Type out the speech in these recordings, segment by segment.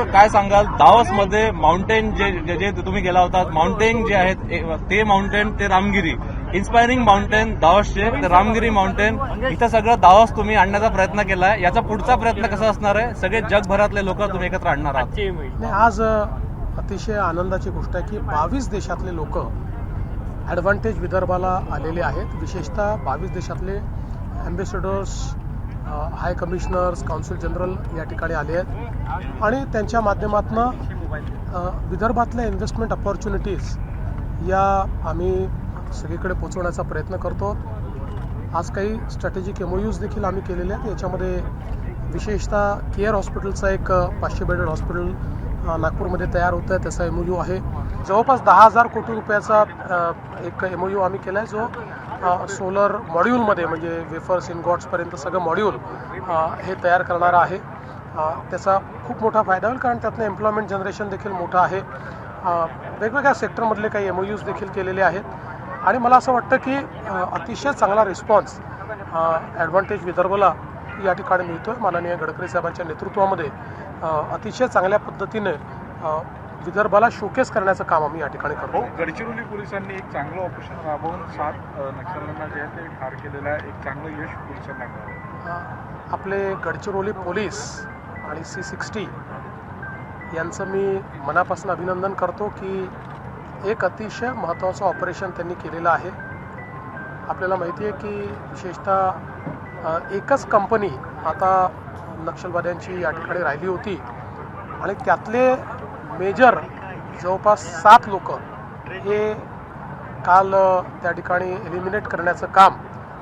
तर काय सांगाल दावसमध्ये माउंटेन जे तुम्ही गेला होता, माउंटेन जे आहेत ते माउंटेन ते रामगिरी, इन्स्पायरिंग माउंटेन दावसचे ते रामगिरी माउंटेन, इथं सगळं दावस तुम्ही आणण्याचा प्रयत्न केलाय. याचा पुढचा प्रयत्न कसा असणार आहे? सगळे जगभरातले लोक तुम्ही एकत्र आणणार आहात. नाही, आज अतिशय आनंदाची गोष्ट आहे की 22 देशातले लोक ॲडव्हान्टेज विदर्भाला आलेले आहेत. विशेषतः 22 देशातले ॲम्बेसेडर्स, हाय कमिशनर्स, काउन्सिल जनरल या ठिकाणी आले आहेत आणि त्यांच्या माध्यमातून विदर्भातल्या इन्व्हेस्टमेंट अपॉर्च्युनिटीज या आम्ही सगळीकडे पोहोचवण्याचा प्रयत्न करतो. आज काही स्ट्रॅटेजिक MOUs देखील आम्ही केलेले आहेत. याच्यामध्ये विशेषतः केअर हॉस्पिटलचा एक 500 बेडेड हॉस्पिटल नागपूरमध्ये तयार होतं आहे, त्याचा MOU आहे. जवळपास 10,000 कोटी रुपयाचा एक MOU आम्ही केला आहे, जो सोलर मॉड्यूलमध्ये म्हणजे वेफर्स इनगॉट्सपर्यंत सगळं मॉड्यूल हे तयार करणारं आहे. त्याचा खूप मोठा फायदा होईल, कारण त्यातनं एम्प्लॉयमेंट जनरेशन देखील मोठं आहे. वेगवेगळ्या सेक्टरमधले काही MOUs देखील केलेले आहेत आणि मला असं वाटतं की अतिशय चांगला रिस्पॉन्स ॲडव्हान्टेज विदर्भला या ठिकाणी मिळतोय. माननीय गडकरी साहेबांच्या नेतृत्वामध्ये अतिशय चांगल्या पद्धतीने विदर्भाला शोकेस करण्याचं काम आम्ही या ठिकाणी करतो. गडचिरोली पोलिसांनी एक चांगलं ऑपरेशन राबवून 7 नक्षल्यांना जे आहे ते ठार केलेलं आहे. एक चांगलं यश पोलिसांना मिळालं. आपले गडचिरोली पोलीस आणि C60 यांचं मी मनापासून अभिनंदन करतो की एक अतिशय महत्त्वाचं ऑपरेशन त्यांनी केलेलं आहे. आपल्याला माहिती आहे की विशेषतः एकच कंपनी आता नक्षलवाद्यांची या ठिकाणी राहिली होती आणि त्यातले मेजर जवळपास 7 लोक हे काल त्या ठिकाणी एलिमिनेट करण्याचं काम,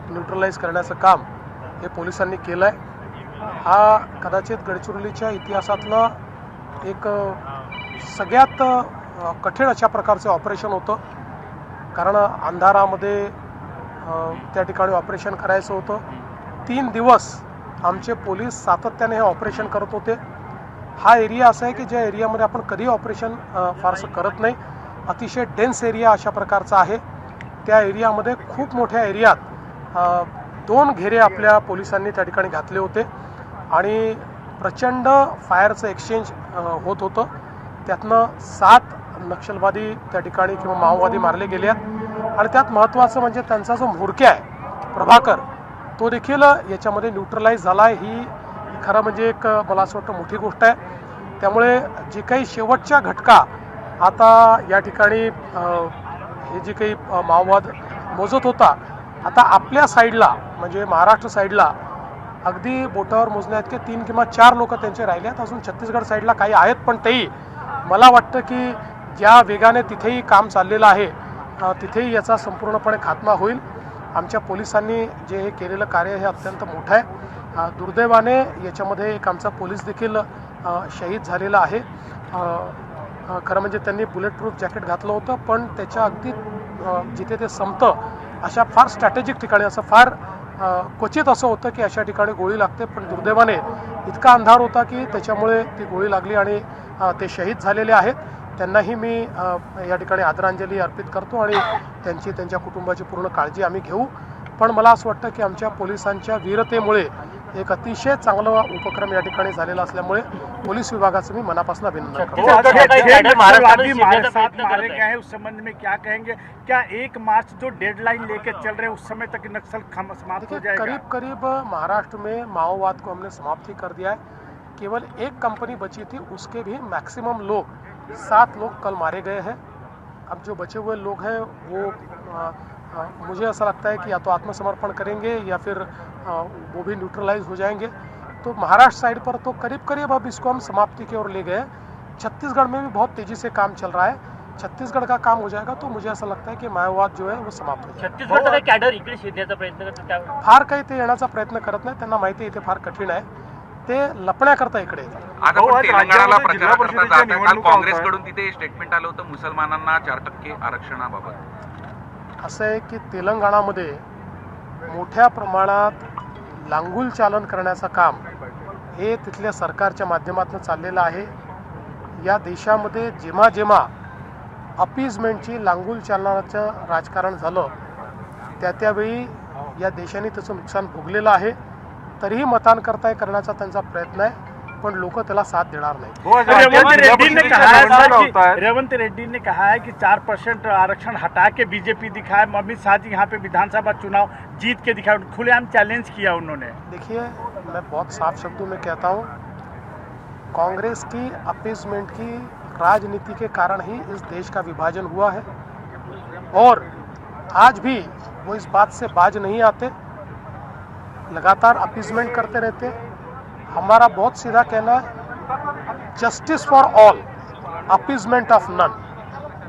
न्यूट्रलाइज करण्याचं काम हे पोलिसांनी केलं आहे. हा कदाचित गडचिरोलीच्या इतिहासातलं एक सगळ्यात कठीण अशा प्रकारचं ऑपरेशन होतं, कारण अंधारामध्ये त्या ठिकाणी ऑपरेशन करायचं होतं. 3 दिवस आमचे पोलीस सातत्याने हे ऑपरेशन करत होते. हा एरिया असा आहे की ज्या एरियामध्ये आपण कधी ऑपरेशन फारसं करत नाही. अतिशय डेन्स एरिया अशा प्रकारचा आहे. त्या एरियामध्ये खूप मोठ्या एरियात 2 घेरे आपल्या पोलिसांनी त्या ठिकाणी घातले होते आणि प्रचंड फायरचं एक्सचेंज होत होतं. त्यातनं 7 नक्षलवादी त्या ठिकाणी किंवा माओवादी मारले गेले आहेत आणि त्यात महत्त्वाचं म्हणजे त्यांचा जो म्होरक्या आहे प्रभाकर, तो देखील याच्यामध्ये न्यूट्रलाइज झाला आहे. ही खरं म्हणजे एक मला असं वाटतं मोठी गोष्ट आहे. त्यामुळे जे काही शेवटच्या घटका आता या ठिकाणी हे जे काही माओवाद मोजत होता, आता आपल्या साईडला म्हणजे महाराष्ट्र साईडला अगदी बोटावर मोजण्यात की 3 किंवा 4 लोक त्यांचे राहिले आहेत. अजून छत्तीसगड साईडला काही आहेत, पण तेही मला वाटतं की ज्या वेगाने तिथेही काम चाललेलं आहे तिथेही याचा संपूर्णपणे खात्मा होईल. आमच्या पोलिसांनी जे हे केलेलं कार्य हे अत्यंत मोठं आहे. दुर्दैवाने याच्यामध्ये एक आमचा पोलीस देखील शहीद झालेला आहे. खरं म्हणजे त्यांनी बुलेट प्रूफ जॅकेट घातलं होतं, पण त्याच्या अगदी जिथे ते संपतं अशा फार स्ट्रॅटेजिक ठिकाणी, असं फार क्वचित असं होतं की अशा ठिकाणी गोळी लागते, पण दुर्दैवाने इतका अंधार होता की त्याच्यामुळे ती गोळी लागली आणि ते शहीद झालेले आहेत. त्यांनाही मी या ठिकाणी आदरांजली अर्पित करतो आणि त्यांच्या कुटुंबाची पूर्ण काळजी आम्ही घेऊ. पण मला असं वाटतं की आमच्या पोलिसांच्या वीरतेमुळे एक अतिशय चांगला उपक्रम या ठिकाणी झालेला असल्यामुळे पोलीस विभागाचं मी मनापासून अभिनंदन करतो. मारे गए हैं, उस संबंध में क्या कहेंगे? क्या 1 मार्च जो डेडलाइन लेके चल रहे हैं उस समय तक नक्सल समाप्त हो जाएगा? करीब महाराष्ट्र में माओवाद को हमने समाप्त ही कर दिया है. केवल एक कंपनी बची थी, उसके भी मैक्सिमम लोग 7 लोग कल मारे गए हैं. अब जो बचे हुए लोग हैं वो मुझे ऐसा लगता है कि या तो आत्मसमर्पण करेंगे या फिर वो भी न्यूट्रलाइज हो जाएंगे. तो महाराष्ट्र साइड पर तो करीब अब इसको हम समाप्ति की ओर ले गए. छत्तीसगढ़ में भी बहुत तेजी से काम चल रहा है. छत्तीसगढ़ का काम हो जाएगा तो मुझे ऐसा लगता है की माओवाद जो आहे वो समाप्त हो जाईल. छत्तीसगडचा काही कॅडर इकडे शेदण्याचा प्रयत्न करतात, फार काही ते येण्याचा प्रयत्न करत नाही. त्यांना माहिती आहे इथे फार कठीण आहे. ते लपण्याकरता इकडे येतात. आता पण तेलंगणाला प्रचार करता जाता काल काँग्रेसकडून तिथे स्टेटमेंट आलं होतं मुसलमानांना 4% आरक्षणाबाबत. असं आहे की तेलंगणामध्ये मोठ्या प्रमाणात लांगुल चालन करण्याचं काम हे तिथल्या सरकारच्या माध्यमातून चाललेलं आहे. या देशामध्ये जेव्हा अपीजमेंटची लांगुल चालनाचं राजकारण झालं त्यावेळी या देशाने त्याचं नुकसान भोगलेलं आहे. तरीही मतांकरता करण्याचा त्यांचा प्रयत्न आहे. पण लोक त्याला साथ देणार नाही. रेवंत रेड्डी ने कहा है कि 4% आरक्षण हटा के बीजेपी दिखाए, अमित शाह जी यहाँ पे विधानसभा चुनाव जीत के दिखाए, खुलेआम चैलेंज किया उन्होंने. देखिए, मैं बहुत साफ शब्दों में कहता हूँ, कांग्रेस की अपीसमेंट की राजनीति के कारण ही इस देश का विभाजन हुआ है और आज भी वो इस बात से बाज नहीं आते, लगातार अपीसमेंट करते रहते. हमारा बहुत सीधा कहना है, justice for all, appeasement of none.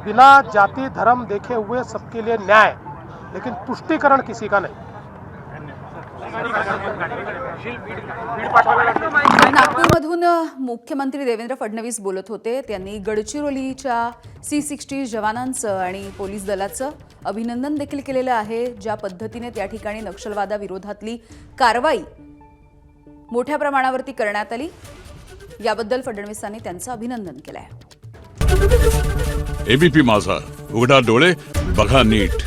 बिना जाति धर्म देखे हुए सबके लिए न्याय, लेकिन तुष्टीकरण किसी का नहीं. नागपूरमधून मुख्यमंत्री देवेंद्र फडणवीस बोलत होते. त्यांनी गडचिरोलीच्या C60 जवानांचं आणि पोलीस दलाचं अभिनंदन देखील केलेलं आहे. ज्या पद्धतीने त्या ठिकाणी नक्षलवादाविरोधातली कारवाई मोठ्या प्रमाणावरती करण्यात आली, याबद्दल फडणवीसांनी त्यांचं अभिनंदन केलं आहे. एबीपी माझा, उघडा डोळे बघा नीट.